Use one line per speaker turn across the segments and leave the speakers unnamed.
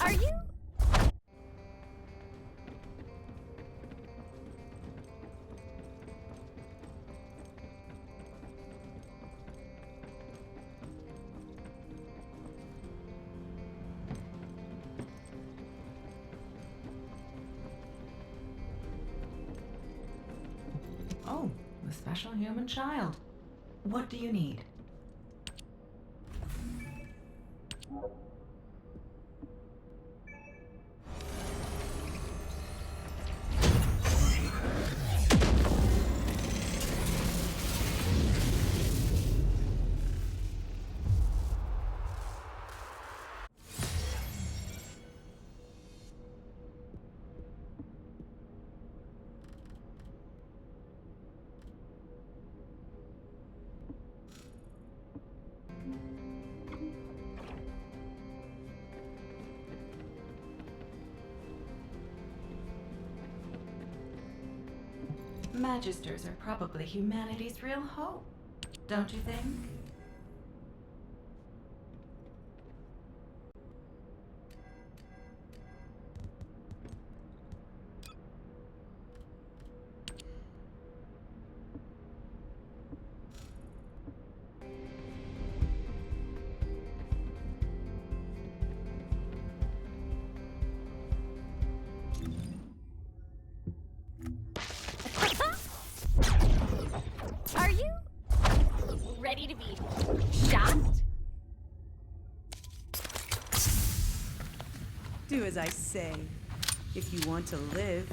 Are you?
Oh, the special human child. What do you need? Magisters are probably humanity's real hope, don't you think?
Are you ready to be shocked?
Do as I say, if you want to live.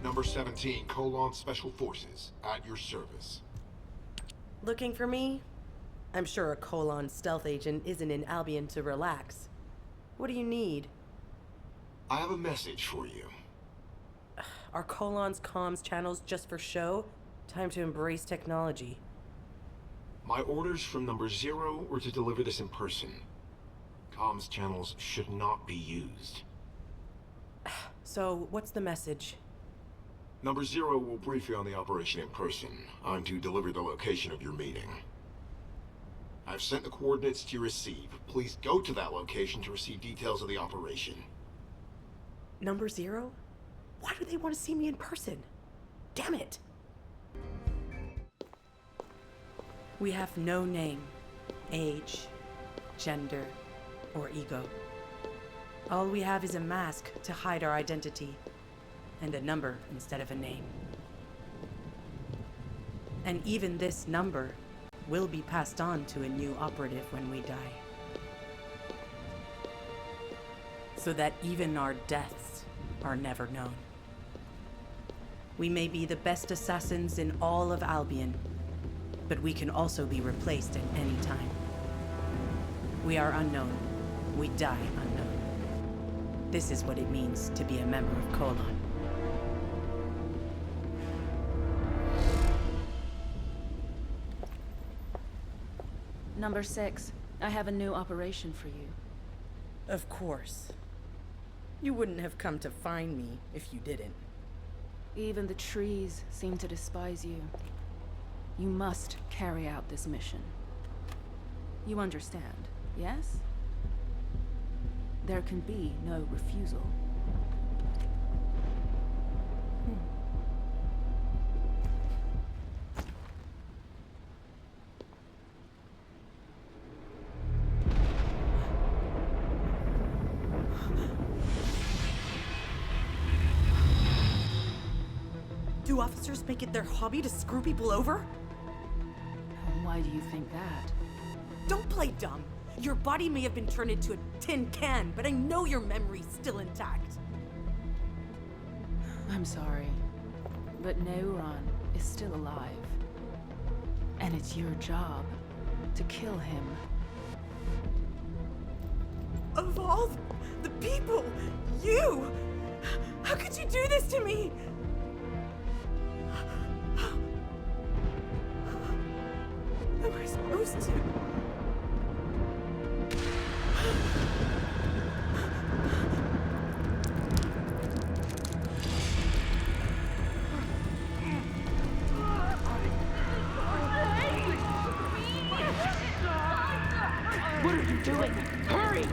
Number 17, Special Forces, at your service.
Looking for me? I'm sure a Colon stealth agent isn't in Albion to relax. What do you need?
I have a message for you.
Are Colon's comms channels just for show? Time to embrace technology.
My orders from Number 0 were to deliver this in person. Comms channels should not be used.
So, what's the message?
Number 0 will brief you on the operation in person. I'm to deliver the location of your meeting. I've sent the coordinates to receive. Please go to that location to receive details of the operation.
Number 0? Why do they want to see me in person? Damn it! We have no name, age, gender, or ego. All we have is a mask to hide our identity, and a number instead of a name. And even this number will be passed on to a new operative when we die. So that even our deaths are never known. We may be the best assassins in all of Albion, but we can also be replaced at any time. We are unknown. We die unknown. This is what it means to be a member of Colon.
Number 6, I have a new operation for you.
Of course. You wouldn't have come to find me if you didn't.
Even the trees seem to despise you. You must carry out this mission. You understand, yes? There can be no refusal.
Do officers make it their hobby to screw people over?
Why do you think that?
Don't play dumb. Your body may have been turned into a tin can, but I know your memory's still intact.
I'm sorry, but Neuron is still alive. And it's your job to kill him.
Of all the people, you! How could you do this to me? How am I supposed to?
What are you doing? Hurry!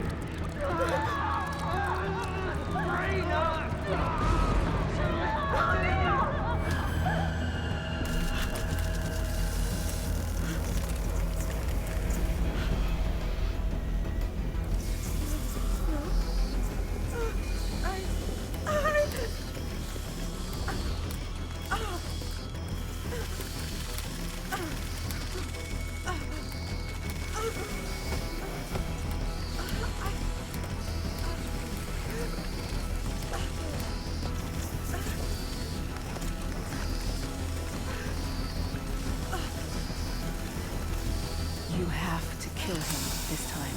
You have to kill him this time.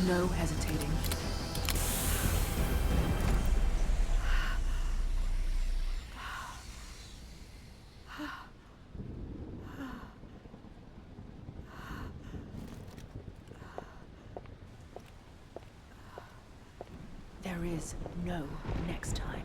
No hesitating. There is no next time.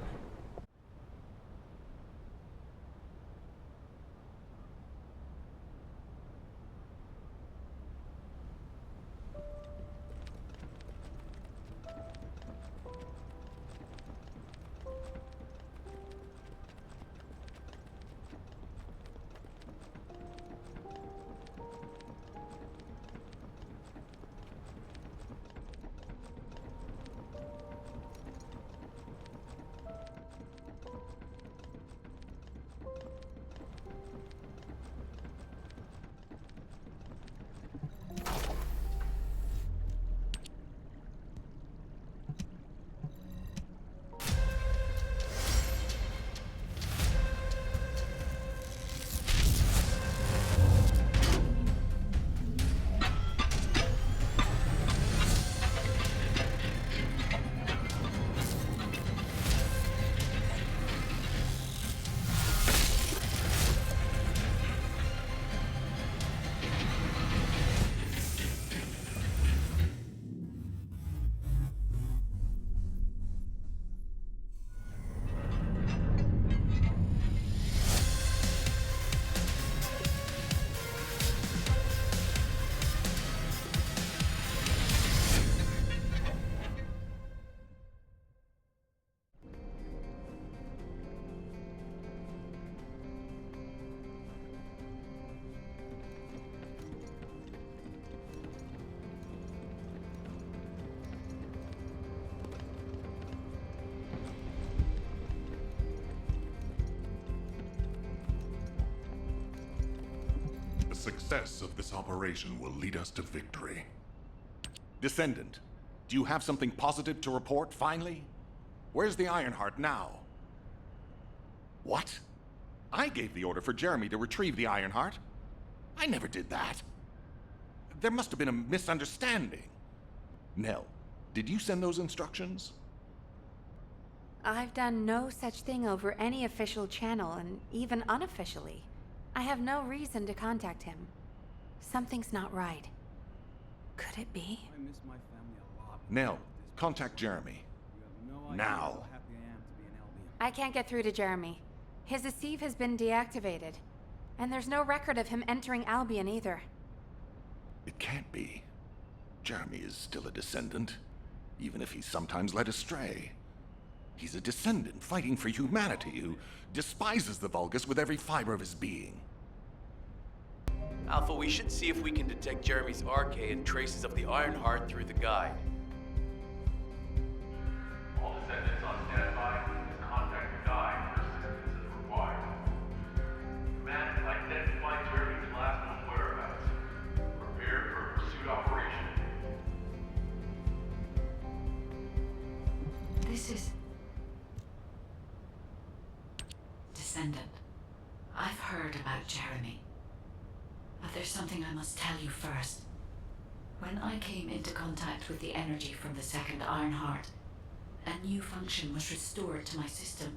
The success of this operation will lead us to victory. Descendant, do you have something positive to report, finally? Where's the Ironheart now? What? I gave the order for Jeremy to retrieve the Ironheart. I never did that. There must have been a misunderstanding. Nell, did you send those instructions?
I've done no such thing over any official channel, and even unofficially. I have no reason to contact him. Something's not right. Could it be?
I miss my family a lot.
Nell, contact Jeremy.
You have no idea
Now.
how happy I am to be an Albion.
I can't get through to Jeremy. His receive has been deactivated. And there's no record of him entering Albion either.
It can't be. Jeremy is still a descendant, even if he's sometimes led astray. He's a descendant fighting for humanity who despises the Vulgus with every fiber of his being.
Alpha, we should see if we can detect Jeremy's arcade and traces of the Ironheart through the guide.
All descendants on standby. Contact the guide for assistance as required. Command, identify Jeremy's last known whereabouts. Prepare for a pursuit operation.
This is... Descendant. I've heard about Jeremy. But there's something I must tell you first. When I came into contact with the energy from the second Ironheart, a new function was restored to my system.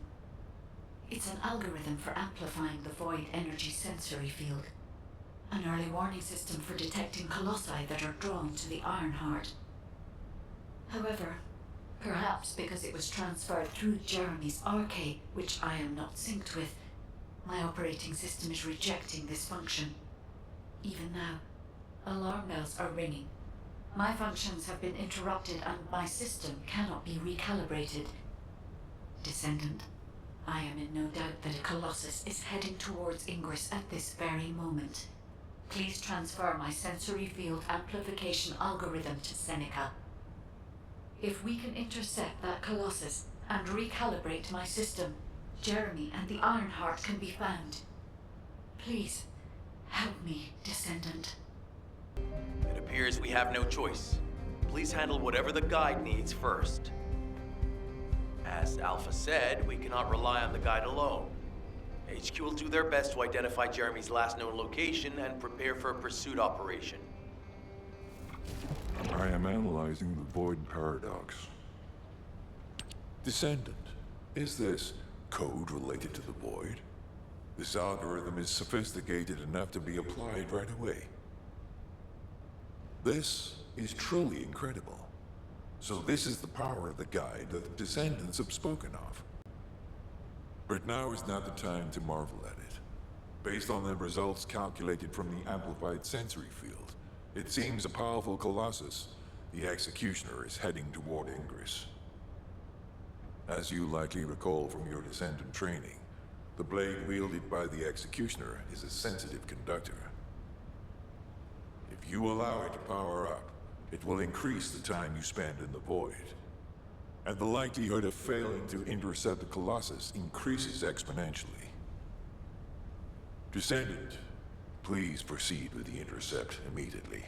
It's an algorithm for amplifying the void energy sensory field. An early warning system for detecting colossi that are drawn to the Ironheart. However, perhaps because it was transferred through Jeremy's arcade, which I am not synced with, my operating system is rejecting this function. Even now, alarm bells are ringing. My functions have been interrupted and my system cannot be recalibrated. Descendant, I am in no doubt that a Colossus is heading towards Ingress at this very moment. Please transfer my sensory field amplification algorithm to Seneca. If we can intercept that Colossus and recalibrate my system, Jeremy and the Ironheart can be found. Please, help me, Descendant.
It appears we have no choice. Please handle whatever the guide needs first. As Alpha said, we cannot rely on the guide alone. HQ will do their best to identify Jeremy's last known location and prepare for a pursuit operation.
I am analyzing the Void Paradox. Descendant, is this code related to the Void? This algorithm is sophisticated enough to be applied right away. This is truly incredible. So this is the power of the guide that the Descendants have spoken of. But now is not the time to marvel at it. Based on the results calculated from the amplified sensory field, it seems a powerful Colossus, the Executioner, is heading toward Ingress. As you likely recall from your Descendant training, the blade wielded by the Executioner is a sensitive conductor. If you allow it to power up, it will increase the time you spend in the Void. And the likelihood of failing to intercept the Colossus increases exponentially. Descendant, please proceed with the intercept immediately.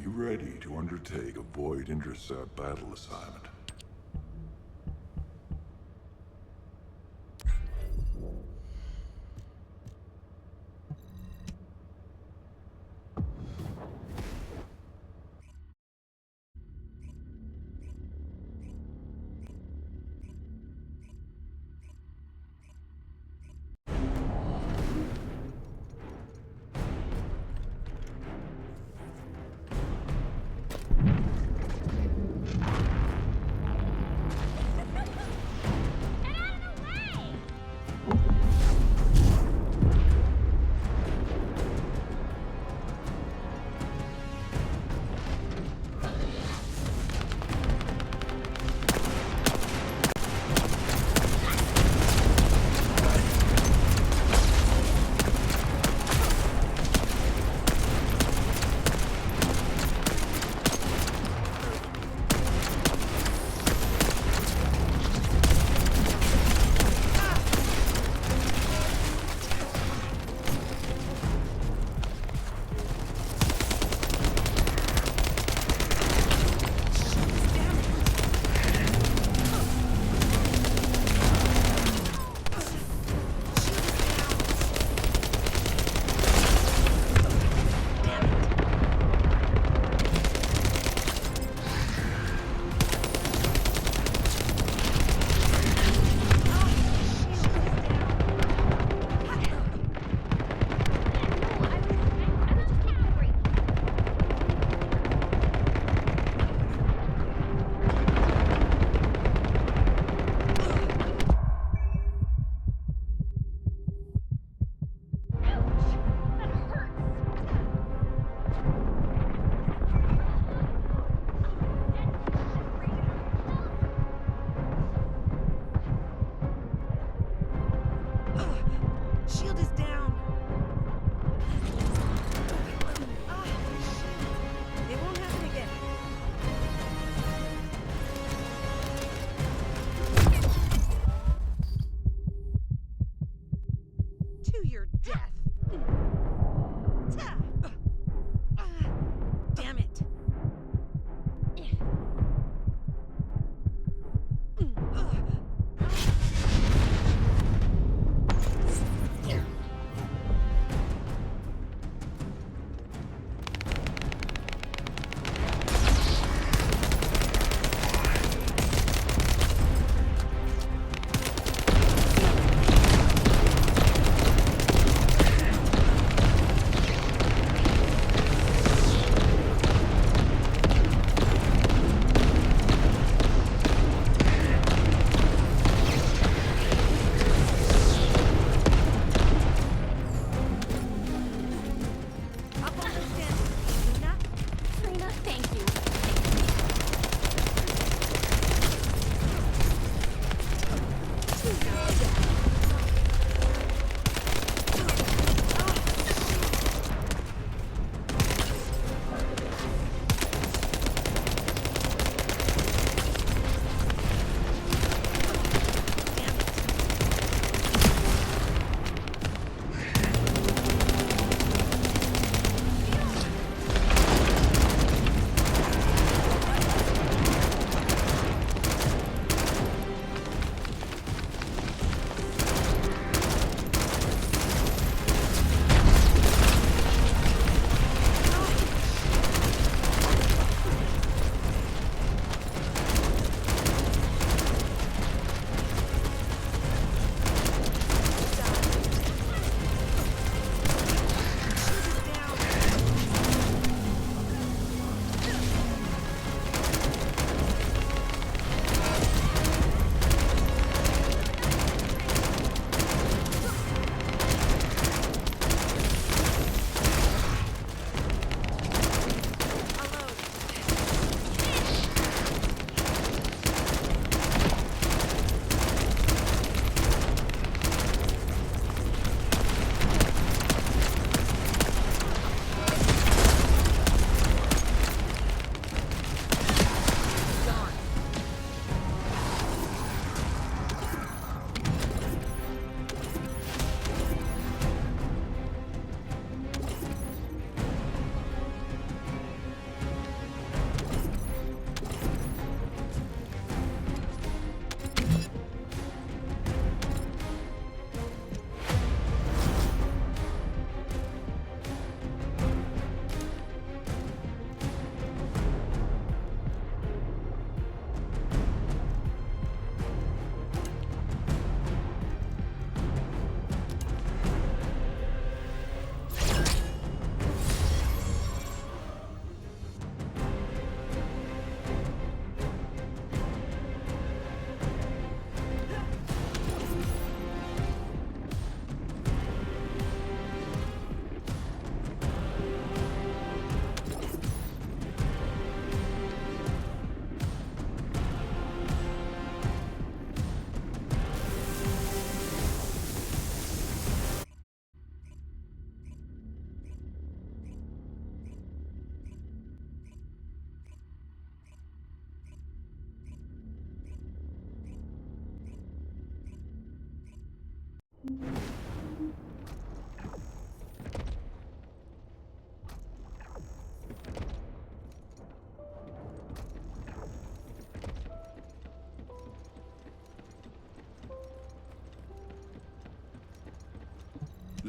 Be ready to undertake a Void Intercept battle assignment.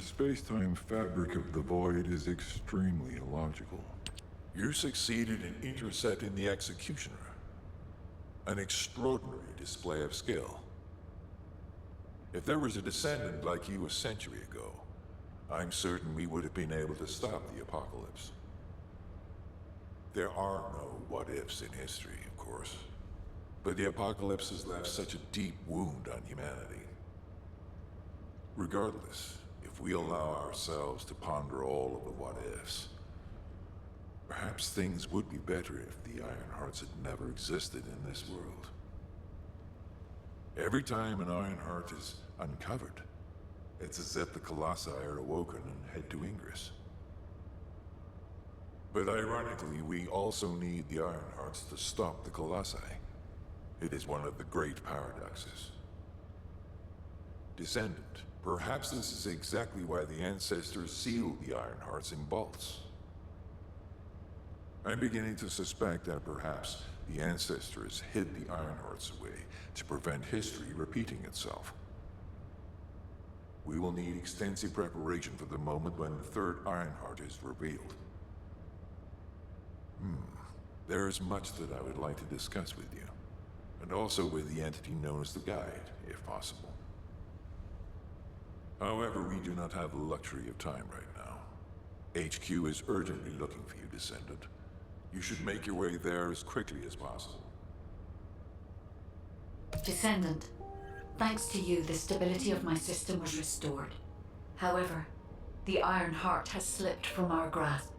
space-time fabric of the void is extremely illogical. You succeeded in intercepting the Executioner. An extraordinary display of skill. If there was a descendant like you a century ago, I'm certain we would have been able to stop the apocalypse. There are no what-ifs in history, of course. But the apocalypse has left such a deep wound on humanity. Regardless, if we allow ourselves to ponder all of the what-ifs, perhaps things would be better if the Ironhearts had never existed in this world. Every time an Ironheart is uncovered, it's as if the Colossi are awoken and head to Ingress. But ironically, we also need the Ironhearts to stop the Colossi. It is one of the great paradoxes. Descendant, perhaps this is exactly why the ancestors sealed the Ironhearts in vaults. I'm beginning to suspect that perhaps the ancestors hid the Ironhearts away to prevent history repeating itself. We will need extensive preparation for the moment when the third Ironheart is revealed. There is much that I would like to discuss with you, and also with the entity known as the Guide, if possible. However, we do not have the luxury of time right now. HQ is urgently looking for you, Descendant. You should make your way there as quickly as possible.
Descendant, thanks to you, the stability of my system was restored. However, the Iron Heart has slipped from our grasp.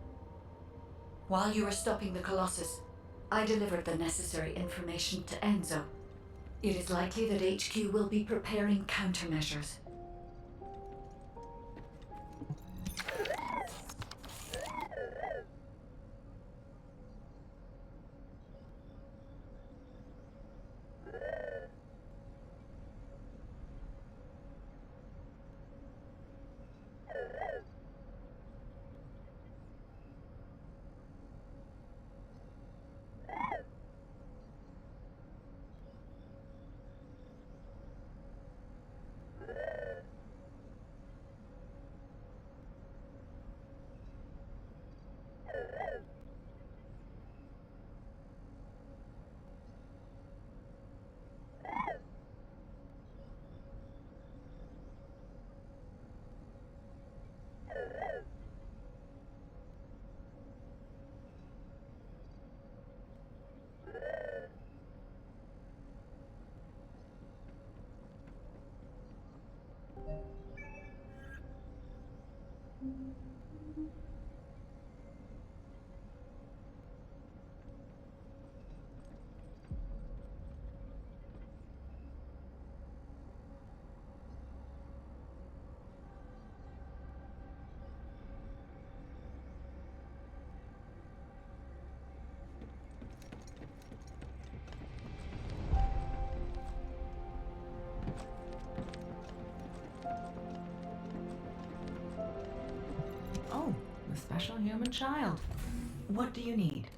While you were stopping the Colossus, I delivered the necessary information to Enzo. It is likely that HQ will be preparing countermeasures.
Oh, the special human child. What do you need?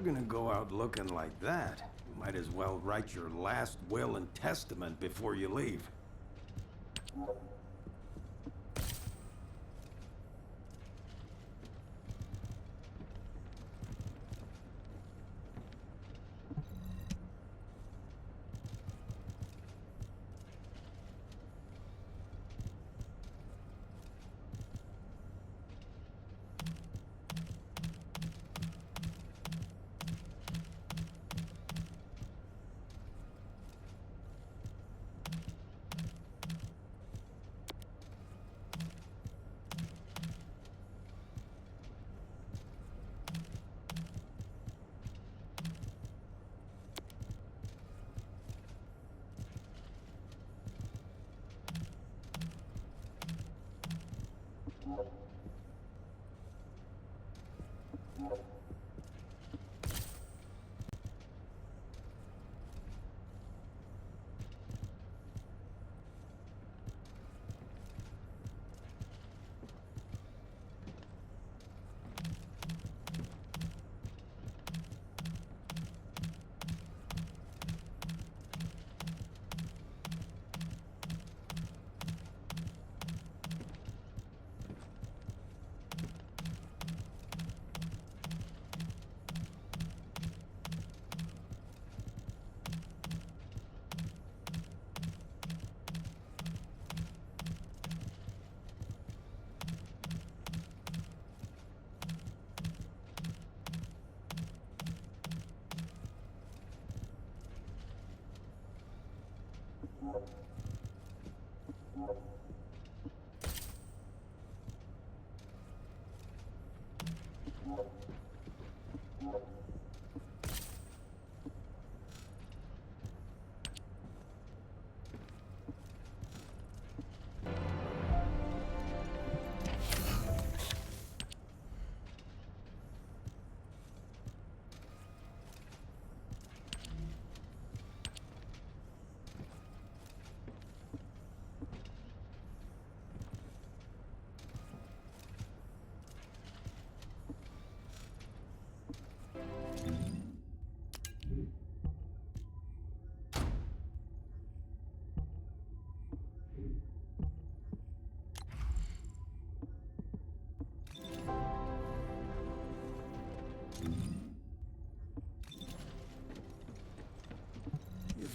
gonna go out looking like that, you might as well write your last will and testament before you leave.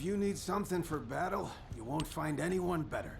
If you need something for battle, you won't find anyone better.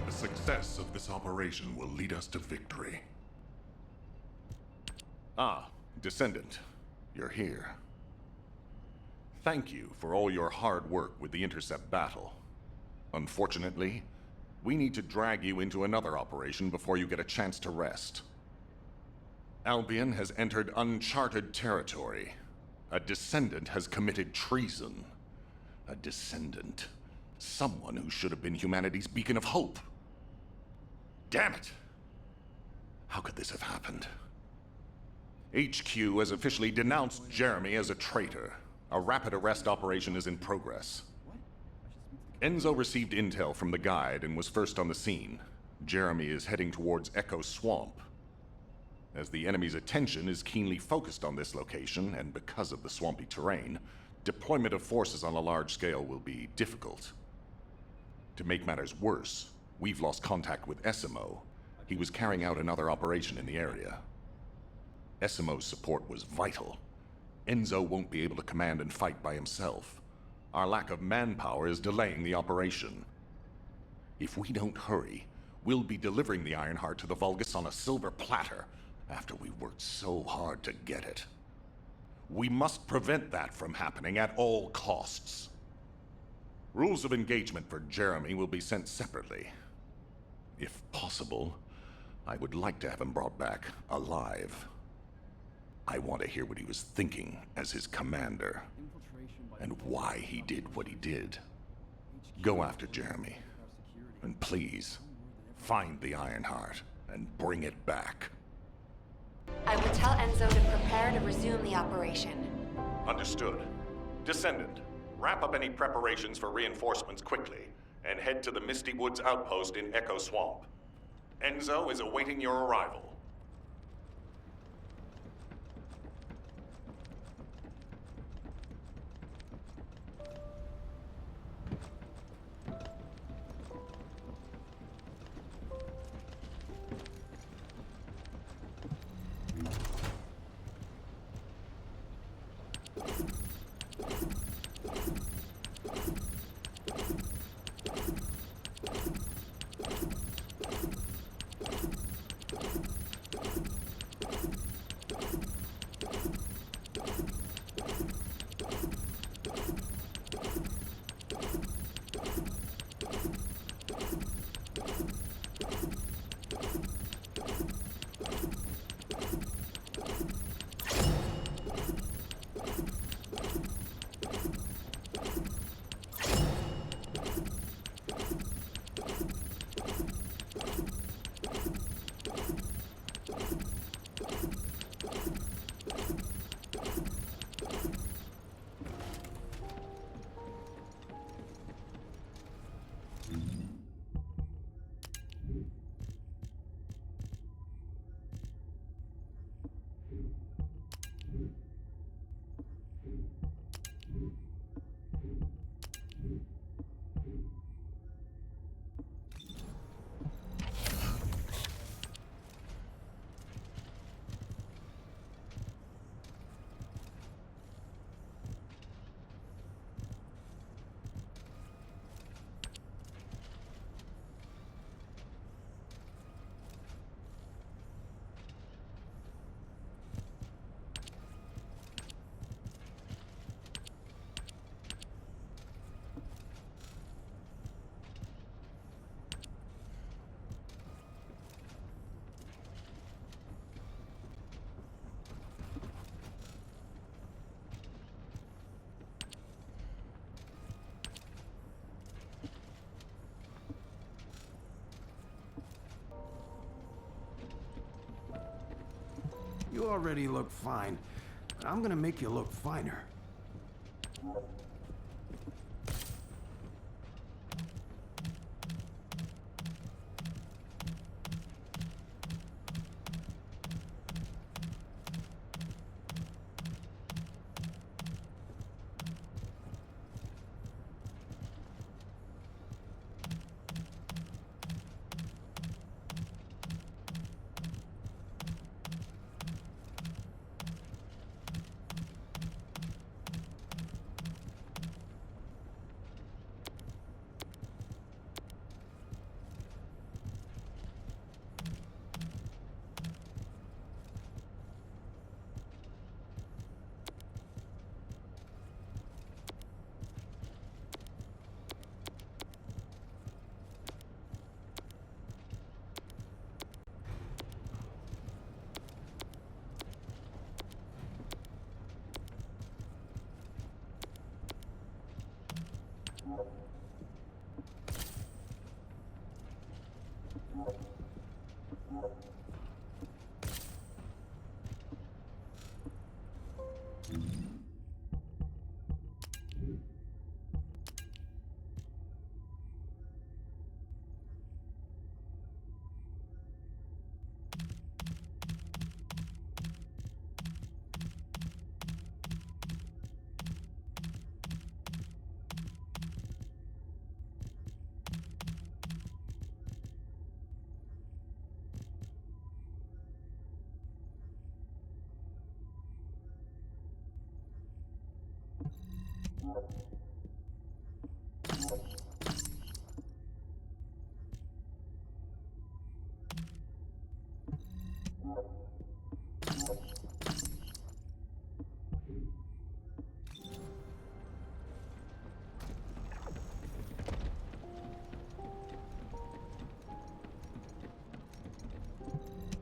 The success of this operation will lead us to victory. Ah, Descendant, you're here. Thank you for all your hard work with the intercept battle. Unfortunately, we need to drag you into another operation before you get a chance to rest. Albion has entered uncharted territory. A Descendant has committed treason. A Descendant. Someone who should have been humanity's beacon of hope. Damn it! How could this have happened? HQ has officially denounced Jeremy as a traitor. A rapid arrest operation is in progress. Enzo received intel from the guide and was first on the scene. Jeremy is heading towards Echo Swamp. As the enemy's attention is keenly focused on this location, and because of the swampy terrain, deployment of forces on a large scale will be difficult. To make matters worse, we've lost contact with Essimo. He was carrying out another operation in the area. Essimo's support was vital. Enzo won't be able to command and fight by himself. Our lack of manpower is delaying the operation. If we don't hurry, we'll be delivering the Ironheart to the Vulgus on a silver platter after we worked so hard to get it. We must prevent that from happening at all costs. Rules of engagement for Jeremy will be sent separately. If possible, I would like to have him brought back alive. I want to hear what he was thinking as his commander, and why he did what he did. Go after Jeremy, and please, find the Ironheart and bring it back.
I will tell Enzo to prepare to resume the operation.
Understood. Descendant, wrap up any preparations for reinforcements quickly, and head to the Misty Woods outpost in Echo Swamp. Enzo is awaiting your arrival.
You already look fine, but I'm gonna make you look finer.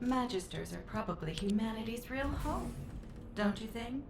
Magisters are probably humanity's real hope, don't you think?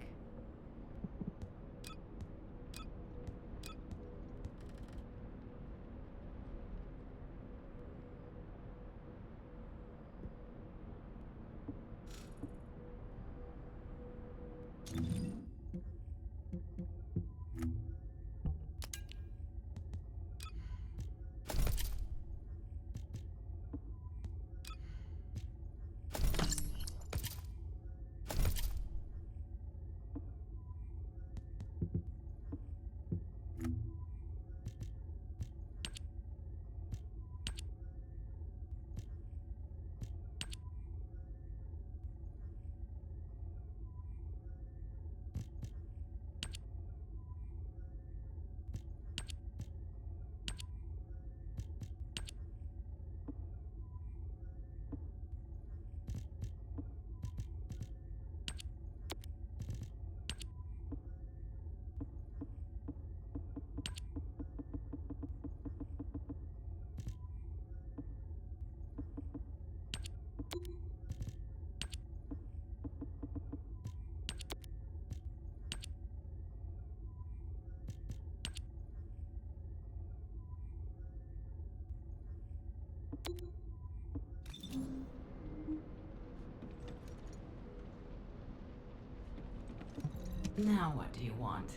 Now what do you want?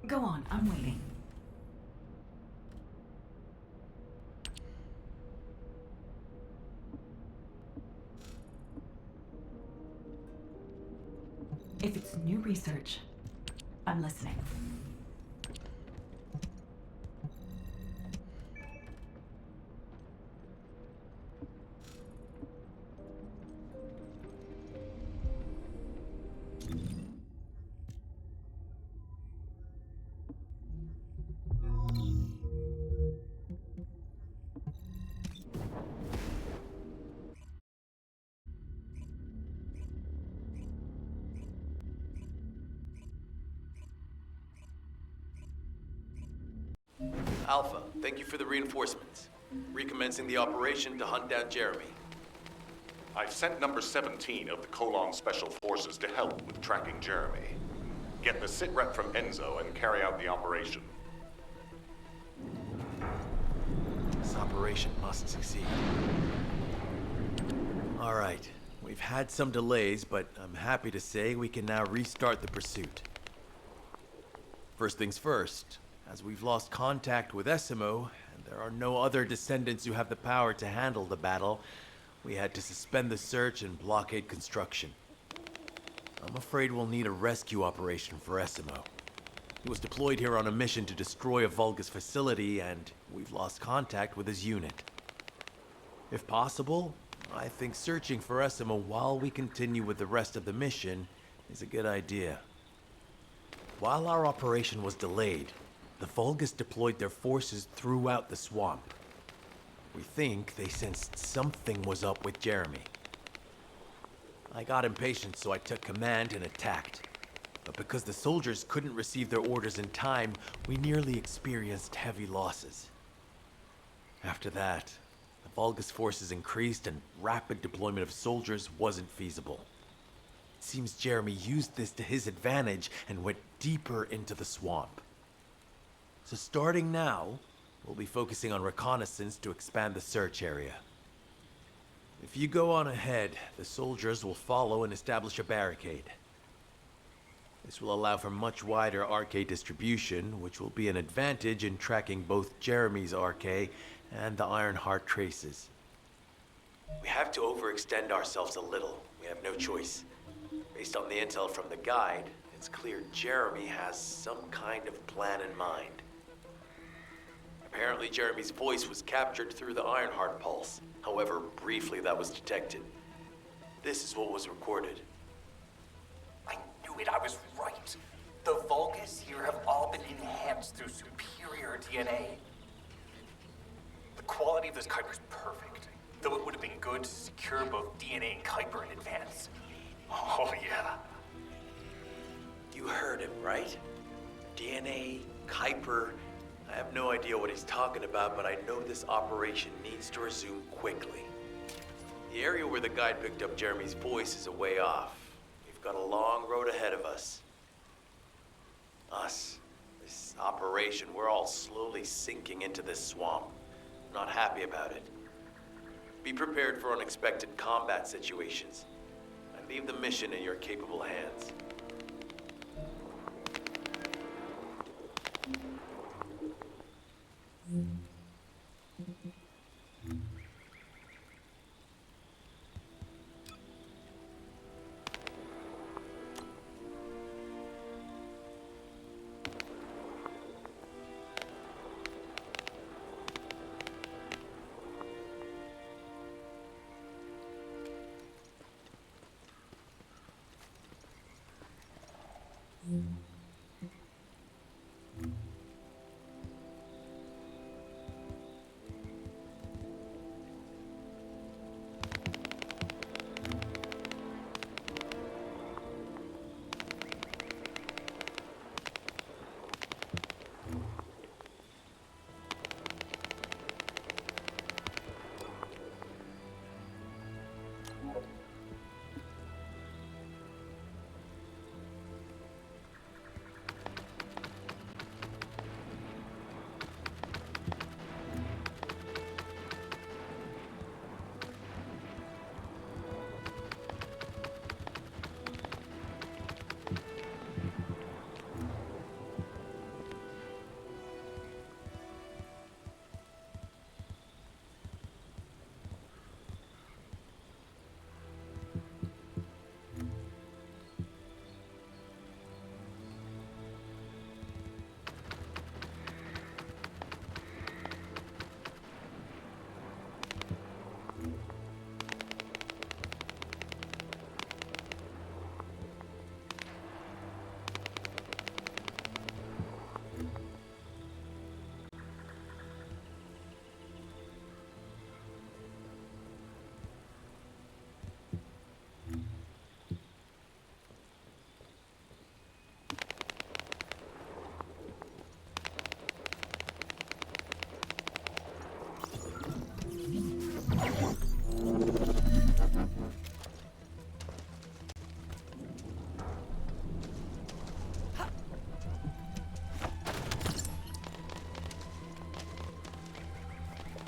Go on, I'm waiting. If it's new research, I'm listening.
Alpha, thank you for the reinforcements. Recommencing the operation to hunt down Jeremy.
I've sent number 17 of the Colon Special Forces to help with tracking Jeremy. Get the sit rep from Enzo and carry out the operation.
This operation must succeed. All right, we've had some delays, but I'm happy to say we can now restart the pursuit. First things first, as we've lost contact with Essimo, and there are no other descendants who have the power to handle the battle, we had to suspend the search and blockade construction. I'm afraid we'll need a rescue operation for Essimo. He was deployed here on a mission to destroy a Vulgus facility, and we've lost contact with his unit. If possible, I think searching for Essimo while we continue with the rest of the mission is a good idea. While our operation was delayed, the Vulgus deployed their forces throughout the swamp. We think they sensed something was up with Jeremy. I got impatient, so I took command and attacked. But because the soldiers couldn't receive their orders in time, we nearly experienced heavy losses. After that, the Vulgus forces increased and rapid deployment of soldiers wasn't feasible. It seems Jeremy used this to his advantage and went deeper into the swamp. So starting now, we'll be focusing on reconnaissance to expand the search area. If you go on ahead, the soldiers will follow and establish a barricade. This will allow for much wider RK distribution, which will be an advantage in tracking both Jeremy's RK and the Ironheart traces. We have to overextend ourselves a little. We have no choice. Based on the intel from the guide, it's clear Jeremy has some kind of plan in mind. Apparently, Jeremy's voice was captured through the Ironheart pulse. However, briefly that was detected. This is what was recorded.
I knew it, I was right. The Vulgus here have all been advanced through superior DNA. The quality of this Kuiper is perfect, though it would have been good to secure both DNA and Kuiper in advance. Oh yeah.
You heard him, right? DNA, Kuiper. I have no idea what he's talking about, but I know this operation needs to resume quickly. The area where the guide picked up Jeremy's voice is a way off. We've got a long road ahead of us. This operation, we're all slowly sinking into this swamp. I'm not happy about it. Be prepared for unexpected combat situations. I leave the mission in your capable hands.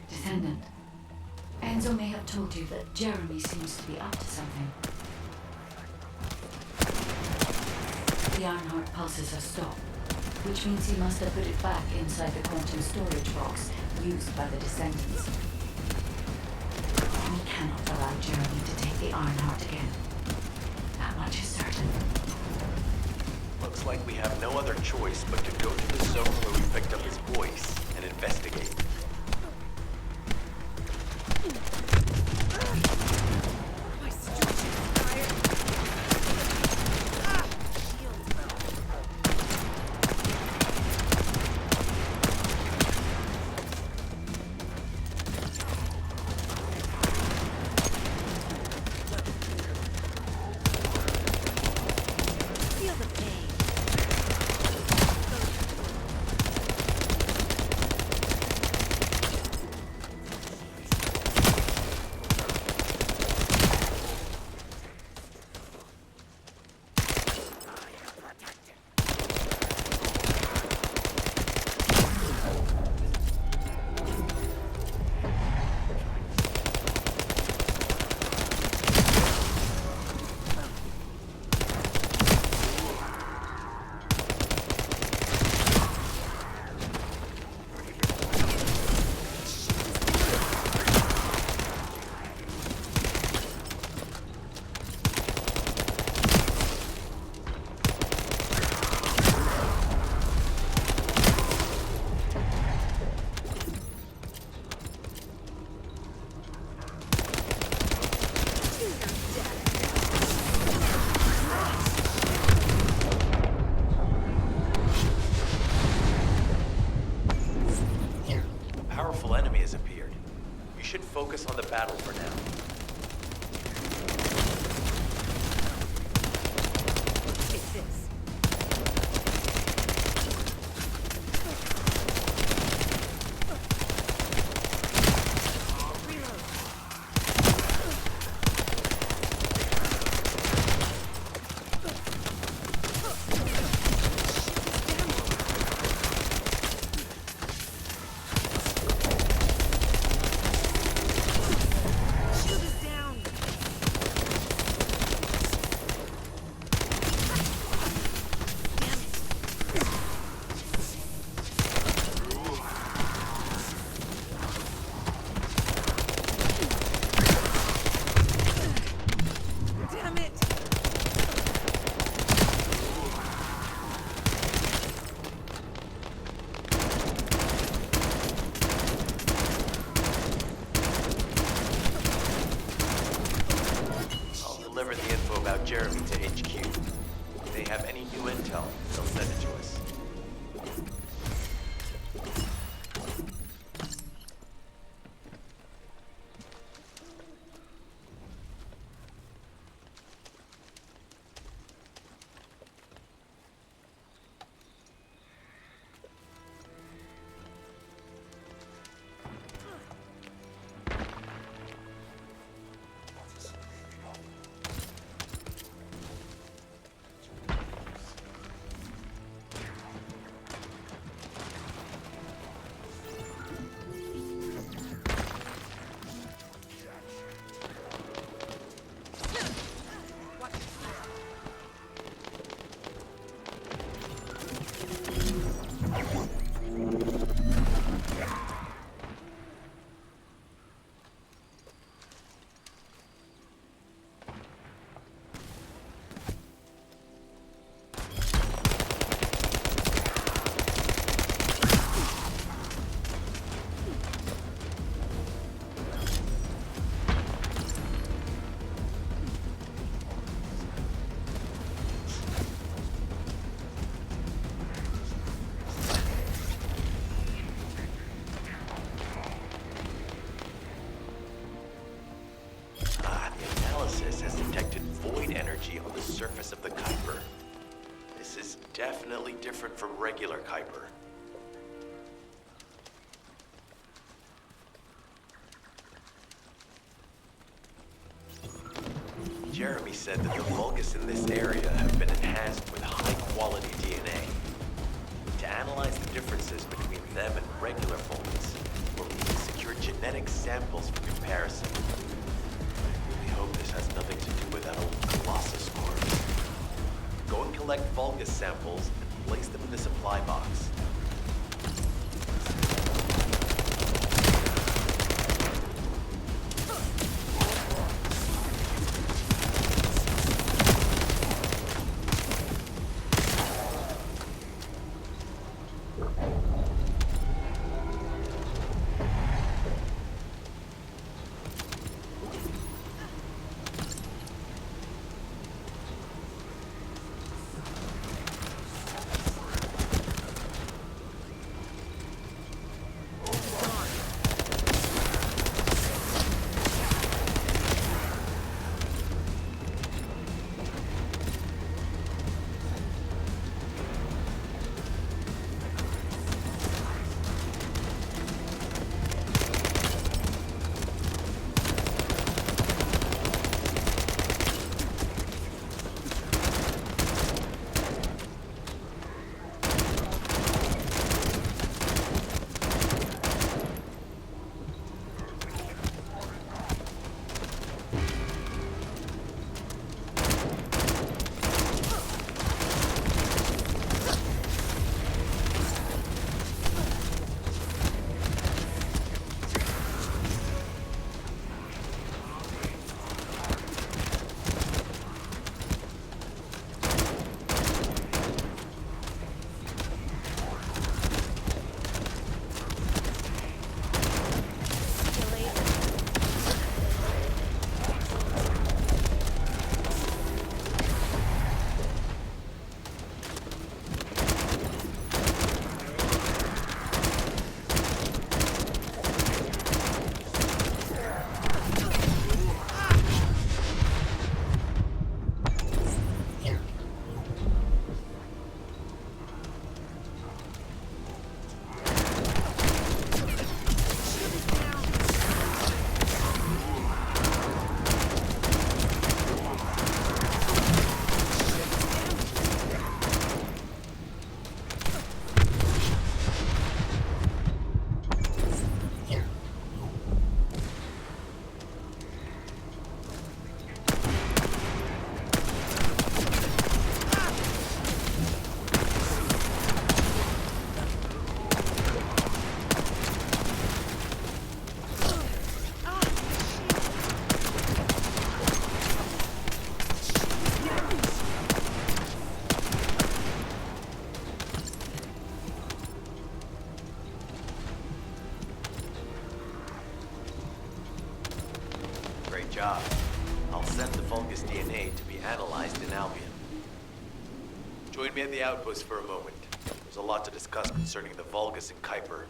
Descendant, Enzo may have told you that Jeremy seems to be up to something. The Ironheart pulses have stopped, which means he must have put it back inside the quantum storage box used by the Descendants. We cannot allow Jeremy to take the Ironheart again. That much is certain.
Looks like we have no other choice but to go to the zone where we picked up his voice and investigate. focus on the battle for now.
Take this.
Deliver the info about Jeremy to HQ. If they have any new intel, they'll send it to us. On the surface of the Kuiper. This is definitely different from regular Kuiper. Jeremy said that the Vulgus in this area have been enhanced with high-quality DNA. To analyze the differences between them and regular Vulgus, we'll need to secure genetic samples for comparison. I really hope this has nothing to do with that old Colossus corpse. Go and collect Vulgus samples and place them in the supply box. job. I'll send the Vulgus DNA to be analyzed in Albion. Join me at the outpost for a moment. There's a lot to discuss concerning the Vulgus and Kuiper.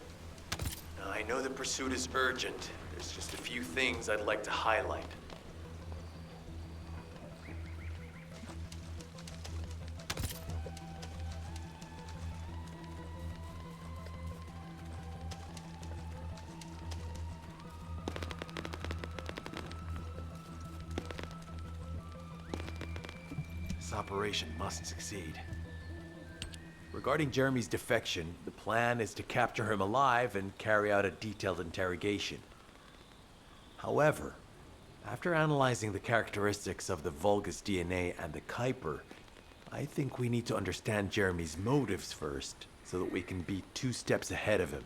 Now, I know the pursuit is urgent. There's just a few things I'd like to highlight. This operation must succeed. Regarding Jeremy's defection, the plan is to capture him alive and carry out a detailed interrogation. However, after analyzing the characteristics of the Vulgus DNA and the Kuiper, I think we need to understand Jeremy's motives first, so that we can be 2 steps ahead of him.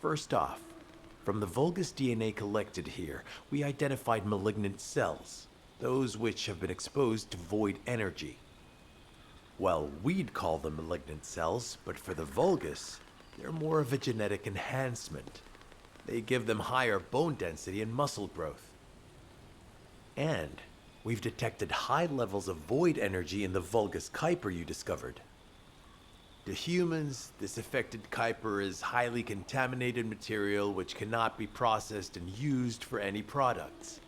First off, from the Vulgus DNA collected here, we identified malignant cells, those which have been exposed to void energy. Well, we'd call them malignant cells, but for the Vulgus, they're more of a genetic enhancement. They give them higher bone density and muscle growth. And we've detected high levels of void energy in the Vulgus Kuiper you discovered. To humans, this affected Kuiper is highly contaminated material which cannot be processed and used for any products.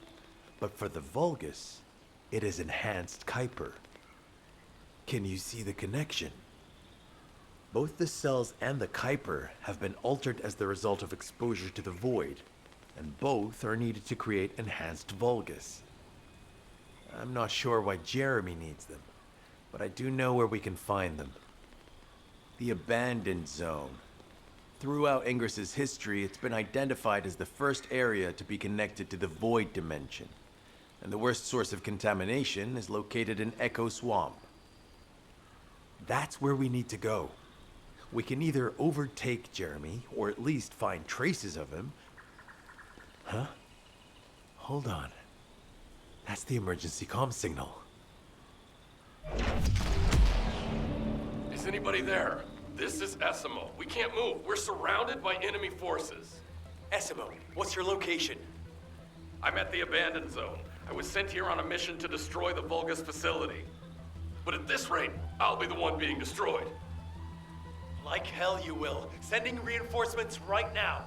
But for the Vulgus, it is enhanced Kuiper. Can you see the connection? Both the cells and the Kuiper have been altered as the result of exposure to the void, and both are needed to create enhanced Vulgus. I'm not sure why Jeremy needs them, but I do know where we can find them. The Abandoned Zone. Throughout Ingris's history, it's been identified as the first area to be connected to the Void Dimension, and the worst source of contamination is located in Echo Swamp. That's where we need to go. We can either overtake Jeremy, or at least find traces of him. Huh? Hold on. That's the emergency comm signal.
Is anybody there? This is Essimo. We can't move. We're surrounded by enemy forces.
Essimo, what's your location?
I'm at the Abandoned Zone. I was sent here on a mission to destroy the Vulgus facility. But at this rate, I'll be the one being destroyed.
Like hell you will. Sending reinforcements right now.